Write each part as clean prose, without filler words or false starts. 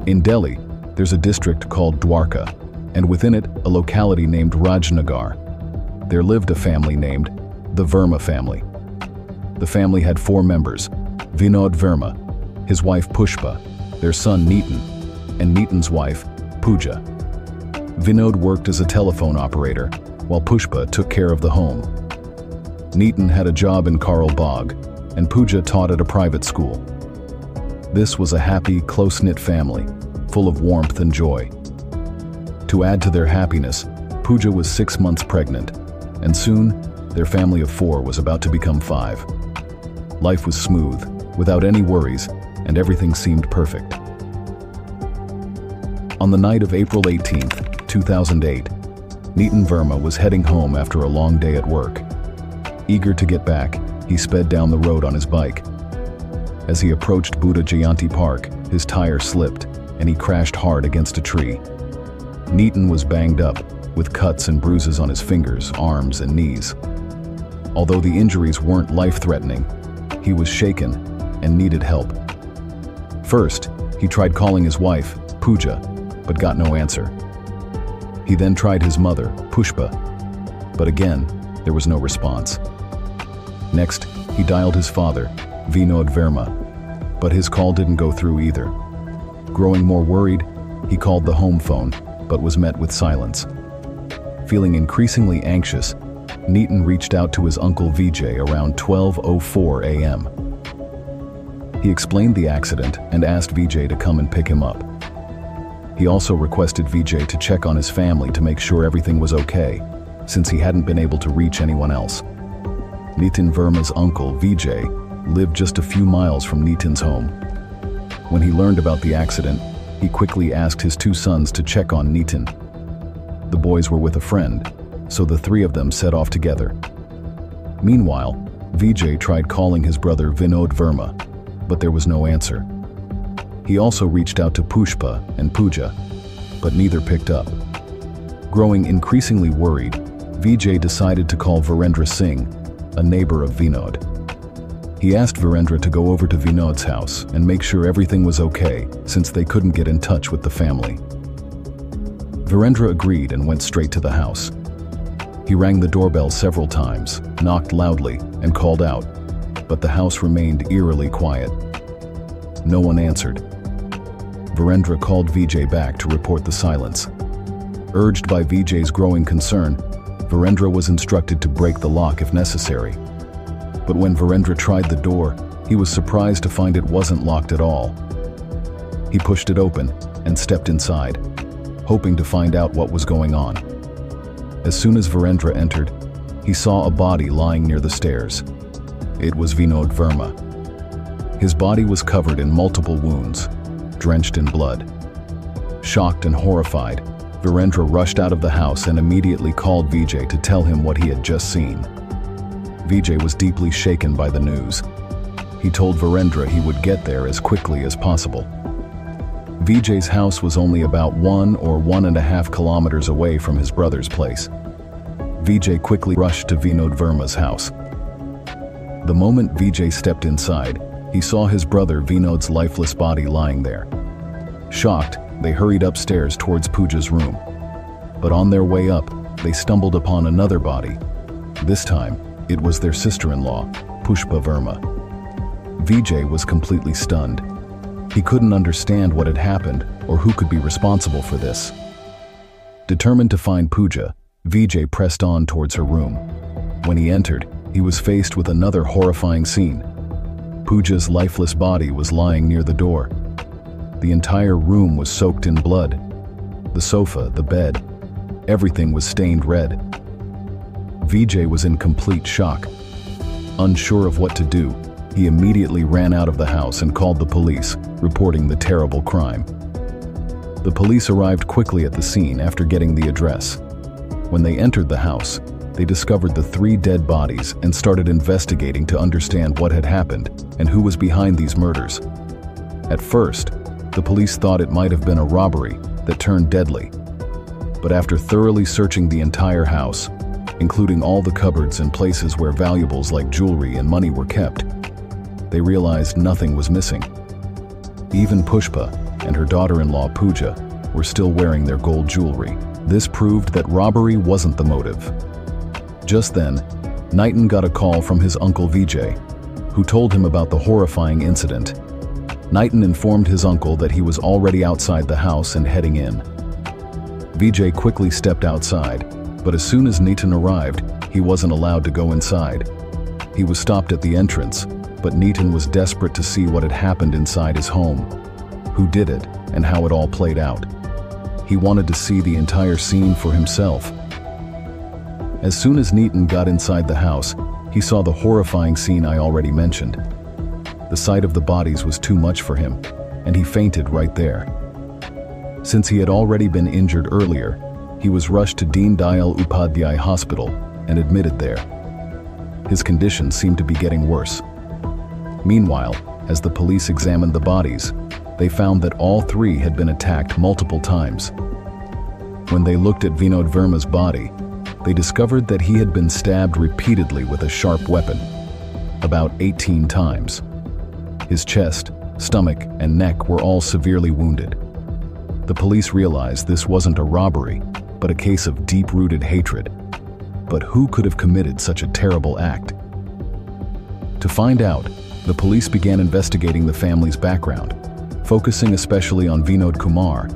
In Delhi, there's a district called Dwarka, and within it, a locality named Rajnagar. There lived a family named the Verma family. The family had 4 members: Nean Verma, his wife Pushpa, their son Nean, and Nean's wife, Pooja. Vinod worked as a telephone operator, while Pushpa took care of the home. Nean had a job in Karl Bagh, and Pooja taught at a private school. This was a happy, close-knit family, full of warmth and joy. To add to their happiness, Pooja was 6 months pregnant, and soon, their family of 4 was about to become 5. Life was smooth, without any worries, and everything seemed perfect. On the night of April 18, 2008, Nean Verma was heading home after a long day at work. Eager to get back, he sped down the road on his bike. As he approached Buddha Jayanti Park, his tire slipped, and he crashed hard against a tree. Nean was banged up, with cuts and bruises on his fingers, arms, and knees. Although the injuries weren't life-threatening, he was shaken and needed help. First, he tried calling his wife, Pooja, but got no answer. He then tried his mother, Pushpa, but again, there was no response. Next, he dialed his father, Nean Verma, but his call didn't go through either. Growing more worried, he called the home phone, but was met with silence. Feeling increasingly anxious, Nean reached out to his uncle Vijay around 12:04 a.m. He explained the accident and asked Vijay to come and pick him up. He also requested Vijay to check on his family to make sure everything was okay, since he hadn't been able to reach anyone else. Nean Verma's uncle, Vijay, lived just a few miles from Nean's home. When he learned about the accident, he quickly asked his 2 sons to check on Nean. The boys were with a friend, so the 3 of them set off together. Meanwhile, Vijay tried calling his brother Nean Verma, but there was no answer. He also reached out to Pushpa and Pooja, but neither picked up. Growing increasingly worried, Vijay decided to call Virendra Singh, a neighbor of Vinod. He asked Virendra to go over to Vinod's house and make sure everything was okay, since they couldn't get in touch with the family. Virendra agreed and went straight to the house. He rang the doorbell several times, knocked loudly, and called out, but the house remained eerily quiet. No one answered. Virendra called Vijay back to report the silence. Urged by Vijay's growing concern, Virendra was instructed to break the lock if necessary. But when Virendra tried the door, he was surprised to find it wasn't locked at all. He pushed it open and stepped inside, hoping to find out what was going on. As soon as Virendra entered, he saw a body lying near the stairs. It was Nean Verma. His body was covered in multiple wounds, drenched in blood. Shocked and horrified, Virendra rushed out of the house and immediately called Vijay to tell him what he had just seen. Vijay was deeply shaken by the news. He told Virendra he would get there as quickly as possible. Vijay's house was only about 1 or 1.5 kilometers away from his brother's place. Vijay quickly rushed to Nean Verma's house. The moment Vijay stepped inside, he saw his brother Vinod's lifeless body lying there. Shocked, they hurried upstairs towards Pooja's room. But on their way up, they stumbled upon another body. This time, it was their sister-in-law, Pushpa Verma. Vijay was completely stunned. He couldn't understand what had happened or who could be responsible for this. Determined to find Pooja, Vijay pressed on towards her room. When he entered, he was faced with another horrifying scene. Pooja's lifeless body was lying near the door. The entire room was soaked in blood. The sofa, the bed, everything was stained red. Vijay was in complete shock. Unsure of what to do, he immediately ran out of the house and called the police, reporting the terrible crime. The police arrived quickly at the scene after getting the address. When they entered the house, they discovered the 3 dead bodies and started investigating to understand what had happened and who was behind these murders. At first, the police thought it might have been a robbery that turned deadly. But after thoroughly searching the entire house, including all the cupboards and places where valuables like jewelry and money were kept, they realized nothing was missing. Even Pushpa, and her daughter-in-law Pooja were still wearing their gold jewelry. This proved that robbery wasn't the motive. Just then, Nitin got a call from his uncle Vijay, who told him about the horrifying incident. Nitin informed his uncle that he was already outside the house and heading in. Vijay quickly stepped outside, but as soon as Nitin arrived, he wasn't allowed to go inside. He was stopped at the entrance, but Nitin was desperate to see what had happened inside his home, who did it, and how it all played out. He wanted to see the entire scene for himself. As soon as Nitin got inside the house, he saw the horrifying scene I already mentioned. The sight of the bodies was too much for him, and he fainted right there. Since he had already been injured earlier, he was rushed to Deen Dayal Upadhyay Hospital and admitted there. His condition seemed to be getting worse. Meanwhile, as the police examined the bodies, they found that all three had been attacked multiple times. When they looked at Vinod Verma's body, they discovered that he had been stabbed repeatedly with a sharp weapon, about 18 times. His chest, stomach, and neck were all severely wounded. The police realized this wasn't a robbery, but a case of deep-rooted hatred. But who could have committed such a terrible act? To find out, the police began investigating the family's background, focusing especially on Vinod Kumar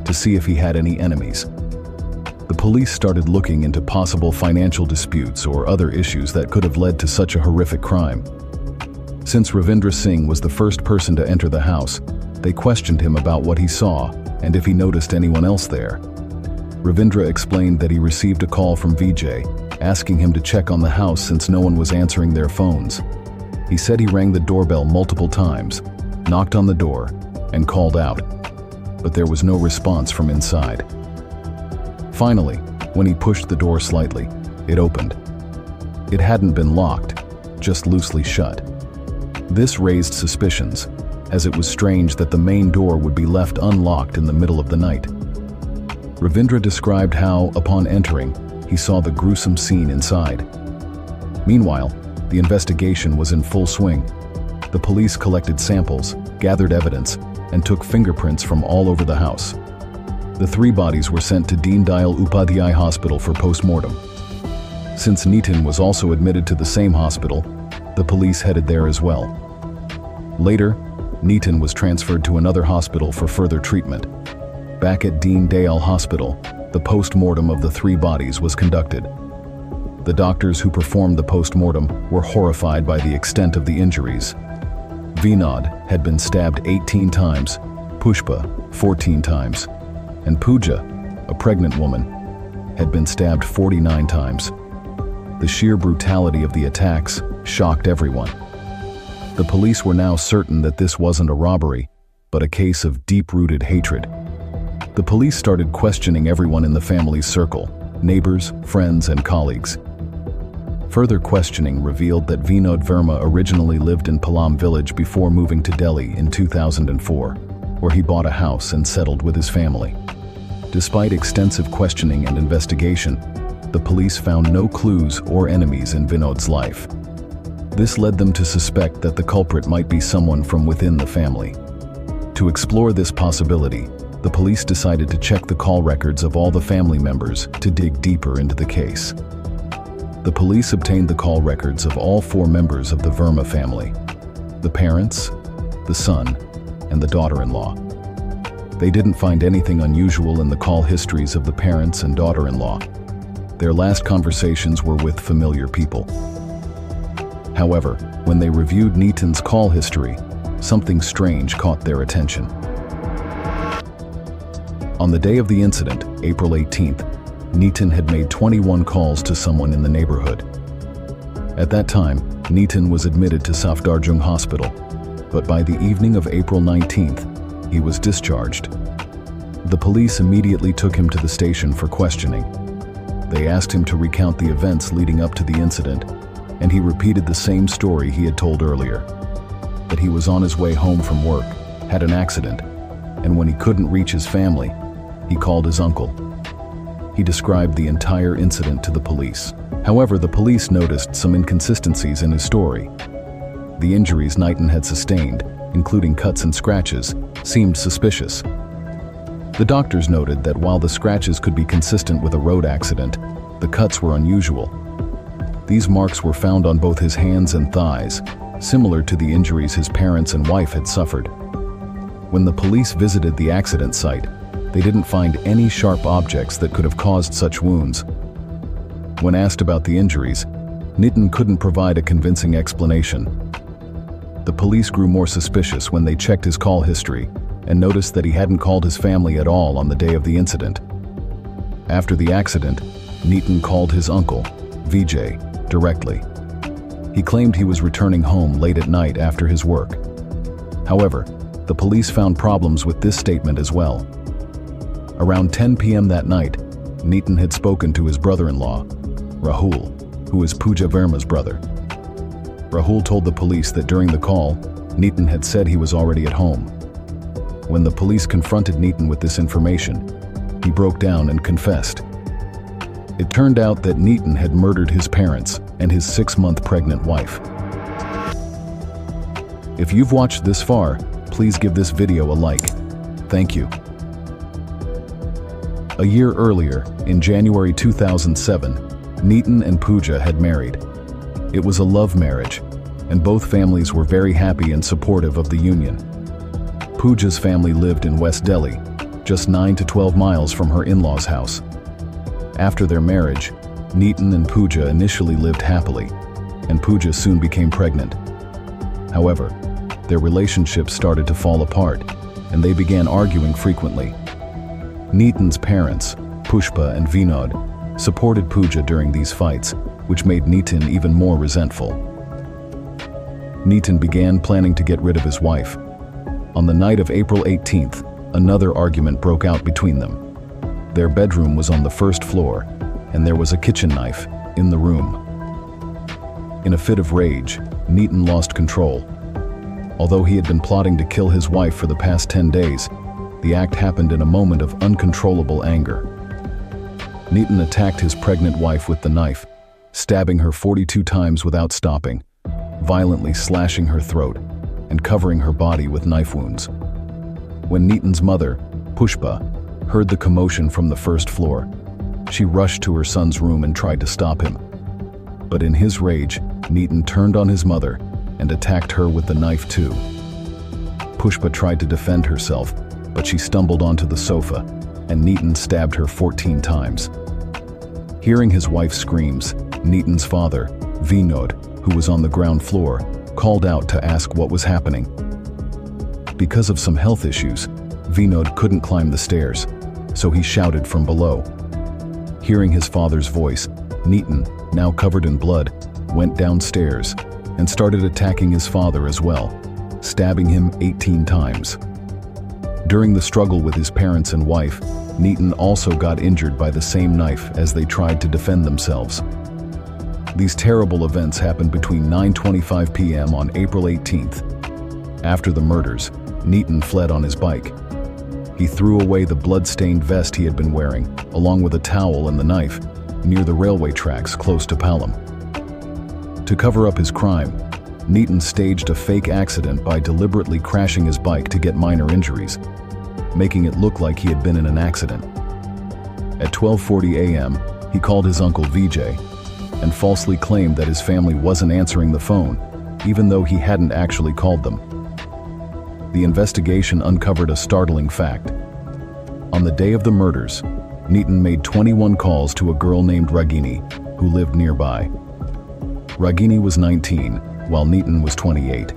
to see if he had any enemies. The police started looking into possible financial disputes or other issues that could have led to such a horrific crime. Since Ravindra Singh was the first person to enter the house, they questioned him about what he saw and if he noticed anyone else there. Ravindra explained that he received a call from Vijay, asking him to check on the house since no one was answering their phones. He said he rang the doorbell multiple times, knocked on the door, and called out, but there was no response from inside. Finally, when he pushed the door slightly, it opened. It hadn't been locked, just loosely shut. This raised suspicions, as it was strange that the main door would be left unlocked in the middle of the night. Ravindra described how, upon entering, he saw the gruesome scene inside. Meanwhile, the investigation was in full swing. The police collected samples, gathered evidence, and took fingerprints from all over the house. The three bodies were sent to Deen Dayal Upadhyay Hospital for post-mortem. Since Nitin was also admitted to the same hospital, the police headed there as well. Later, Nitin was transferred to another hospital for further treatment. Back at Deen Dayal Hospital, the post-mortem of the three bodies was conducted. The doctors who performed the post-mortem were horrified by the extent of the injuries. Vinod had been stabbed 18 times, Pushpa 14 times, and Pooja, a pregnant woman, had been stabbed 49 times. The sheer brutality of the attacks shocked everyone. The police were now certain that this wasn't a robbery, but a case of deep-rooted hatred. The police started questioning everyone in the family's circle, neighbors, friends, and colleagues. Further questioning revealed that Vinod Verma originally lived in Palam village before moving to Delhi in 2004, where he bought a house and settled with his family. Despite extensive questioning and investigation, the police found no clues or enemies in Vinod's life. This led them to suspect that the culprit might be someone from within the family. To explore this possibility, the police decided to check the call records of all the family members to dig deeper into the case. The police obtained the call records of all four members of the Verma family: the parents, the son, and the daughter-in-law. They didn't find anything unusual in the call histories of the parents and daughter-in-law. Their last conversations were with familiar people. However, when they reviewed Nitin's call history, something strange caught their attention. On the day of the incident, April 18th, Nitin had made 21 calls to someone in the neighborhood. At that time, Nitin was admitted to Safdarjung Hospital, but by the evening of April 19th, he was discharged. The police immediately took him to the station for questioning. They asked him to recount the events leading up to the incident, and he repeated the same story he had told earlier, that he was on his way home from work, had an accident, and when he couldn't reach his family, he called his uncle. He described the entire incident to the police. However, the police noticed some inconsistencies in his story. The injuries Nitin had sustained, including cuts and scratches, seemed suspicious. The doctors noted that while the scratches could be consistent with a road accident, the cuts were unusual. These marks were found on both his hands and thighs, similar to the injuries his parents and wife had suffered. When the police visited the accident site, they didn't find any sharp objects that could have caused such wounds. When asked about the injuries, Nean couldn't provide a convincing explanation. The police grew more suspicious when they checked his call history and noticed that he hadn't called his family at all on the day of the incident. After the accident, Nean called his uncle, Vijay, directly. He claimed he was returning home late at night after his work. However, the police found problems with this statement as well. Around 10 p.m. that night, Nean had spoken to his brother-in-law, Rahul, who is Pooja Verma's brother. Rahul told the police that during the call, Nean had said he was already at home. When the police confronted Nean with this information, he broke down and confessed. It turned out that Nean had murdered his parents and his 6-month pregnant wife. If you've watched this far, please give this video a like. Thank you. A year earlier, in January 2007, Nean and Pooja had married. It was a love marriage, and both families were very happy and supportive of the union. Pooja's family lived in West Delhi, just 9 to 12 miles from her in-laws' house. After their marriage, Nean and Pooja initially lived happily, and Pooja soon became pregnant. However, their relationship started to fall apart, and they began arguing frequently. Nean's parents, Pushpa and Vinod, supported Pooja during these fights, which made Nean even more resentful. Nean began planning to get rid of his wife. On the night of April 18th, another argument broke out between them. Their bedroom was on the first floor, and there was a kitchen knife in the room. In a fit of rage, Nean lost control. Although he had been plotting to kill his wife for the past 10 days, the act happened in a moment of uncontrollable anger. Nean attacked his pregnant wife with the knife, stabbing her 42 times without stopping, violently slashing her throat, and covering her body with knife wounds. When Nean's mother, Pushpa, heard the commotion from the first floor, she rushed to her son's room and tried to stop him. But in his rage, Nean turned on his mother and attacked her with the knife too. Pushpa tried to defend herself, but she stumbled onto the sofa, and Nean stabbed her 14 times. Hearing his wife's screams, Nean's father, Vinod, who was on the ground floor, called out to ask what was happening. Because of some health issues, Vinod couldn't climb the stairs, so he shouted from below. Hearing his father's voice, Nean, now covered in blood, went downstairs and started attacking his father as well, stabbing him 18 times. During the struggle with his parents and wife, Nean also got injured by the same knife as they tried to defend themselves. These terrible events happened between 9:25 p.m. on April 18th. After the murders, Nean fled on his bike. He threw away the blood-stained vest he had been wearing, along with a towel and the knife, near the railway tracks close to Palam. To cover up his crime, Nean staged a fake accident by deliberately crashing his bike to get minor injuries, making it look like he had been in an accident. At 12:40 a.m., he called his uncle Vijay and falsely claimed that his family wasn't answering the phone, even though he hadn't actually called them. The investigation uncovered a startling fact. On the day of the murders, Nean made 21 calls to a girl named Ragini, who lived nearby. Ragini was 19, while Nean was 28.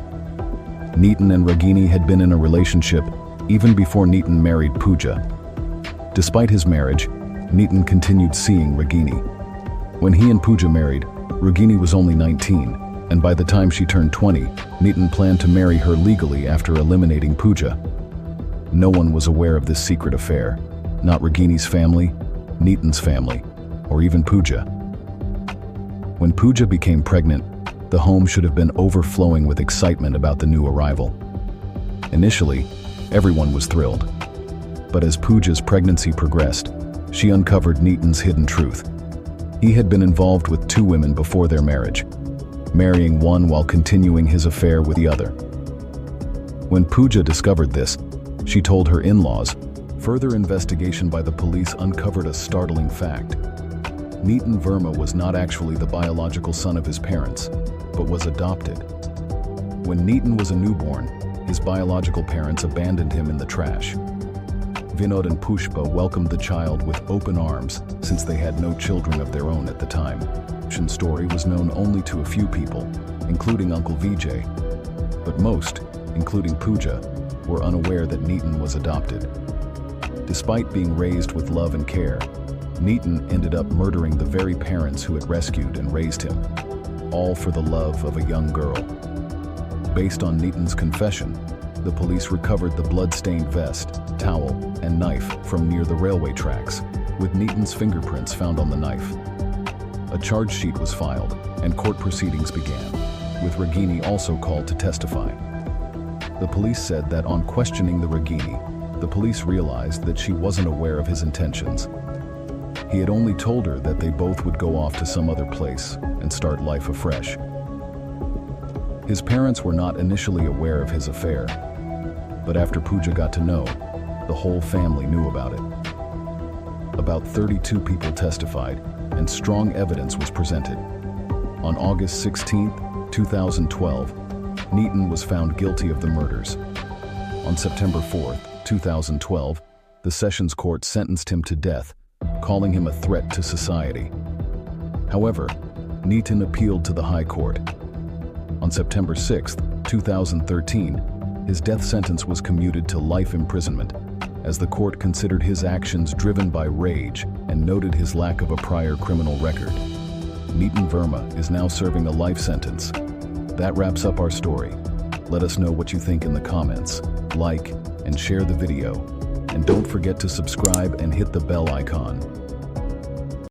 Nean and Ragini had been in a relationship even before Nean married Pooja. Despite his marriage, Nean continued seeing Ragini. When he and Pooja married, Ragini was only 19, and by the time she turned 20, Nean planned to marry her legally after eliminating Pooja. No one was aware of this secret affair, not Ragini's family, Nean's family, or even Pooja. When Pooja became pregnant, the home should have been overflowing with excitement about the new arrival. Initially, everyone was thrilled. But as Pooja's pregnancy progressed, she uncovered Nean's hidden truth. He had been involved with 2 women before their marriage, marrying one while continuing his affair with the other. When Pooja discovered this, She told her in-laws. Further investigation by the police uncovered a startling fact. Nean Verma was not actually the biological son of his parents, but was adopted. When Nean was a newborn, his biological parents abandoned him in the trash. Vinod and Pushpa welcomed the child with open arms since they had no children of their own at the time. The story was known only to a few people, including Uncle Vijay, but most, including Pooja, were unaware that Nean was adopted. Despite being raised with love and care, Nean ended up murdering the very parents who had rescued and raised him, all for the love of a young girl. Based on Nean's confession, the police recovered the blood-stained vest, towel, and knife from near the railway tracks, with Nean's fingerprints found on the knife. A charge sheet was filed, and court proceedings began, with Ragini also called to testify. The police said that on questioning the Ragini, the police realized that she wasn't aware of his intentions. He had only told her that they both would go off to some other place and start life afresh. His parents were not initially aware of his affair, but after Pooja got to know, the whole family knew about it. About 32 people testified, and strong evidence was presented. On August 16, 2012, Nean was found guilty of the murders. On September 4, 2012, the Sessions Court sentenced him to death, calling him a threat to society. However, Nean appealed to the High Court. On September 6, 2013, his death sentence was commuted to life imprisonment, as the court considered his actions driven by rage and noted his lack of a prior criminal record. Nean Verma is now serving a life sentence. That wraps up our story. Let us know what you think in the comments. Like and share the video. And don't forget to subscribe and hit the bell icon.